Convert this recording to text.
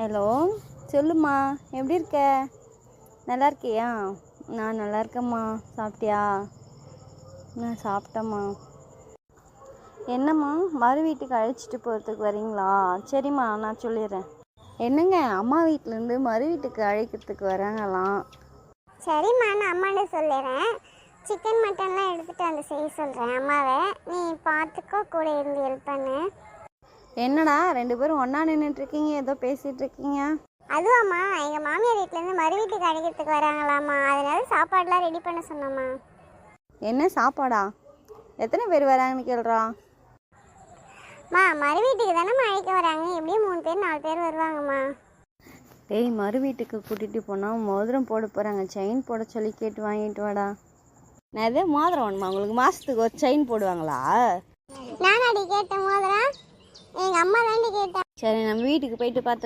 Hello, சொல்லுமா, எப்படி இருக்க? நல்லா இருக்கியா? நான் நல்லா இருக்கேம்மா. சாப்பிட்டியா? நான் சாப்பிட்டேம்மா. என்னம்மா, மறு வீட்டுக்கு அழைச்சிட்டு போகிறதுக்கு வரீங்களா? சரிம்மா, நான் சொல்லிடுறேன். என்னங்க, அம்மா வீட்டிலேருந்து மறு வீட்டுக்கு அழைக்கிறதுக்கு வராங்களாம். சரிம்மா, நான் அம்மாட்ட சொல்லிடுறேன். சிக்கன் மட்டன்லாம் எடுத்துகிட்டு வந்து செய்ய சொல்கிறேன் அம்மாவை. நீ பார்த்துக்கோ, கூட இருந்து ஹெல்ப் பண்ணு. என்னடா 2 பேரும் ஒன்றா நின்றுட்டுருக்கீங்க, ஏதோ பேசிகிட்டு இருக்கீங்க? அதுவாம்மா, எங்கள் மாமியார் வீட்டிலேருந்து மறு வீட்டுக்கு அழைக்கிறதுக்கு வராங்களாம்மா. அதனால சாப்பாடெலாம் ரெடி பண்ண சொன்னம்மா. என்ன சாப்பாடா? எத்தனை பேர் வராங்கன்னு கேள்றா? மறு வீட்டுக்கு தானேம்மா அழைக்க வராங்க. எப்படியும் 3 பேர் 4 பேர் வருவாங்கம்மா. டேய், மறு வீட்டுக்கு கூட்டிகிட்டு போனால் மோதிரம் போட போகிறாங்க. செயின் போட சொல்லி கேட்டு வாங்கிட்டு வாடா. நான் எதே மோதிரம் வேணுமா உங்களுக்கு? மாதத்துக்கு ஒரு செயின் போடுவாங்களா? நான் அடி கேட்டேன் மோதிரம். எங்கள் அம்மா தாண்டி கேட்டேன். சரி, நம்ம வீட்டுக்கு போயிட்டு பார்த்து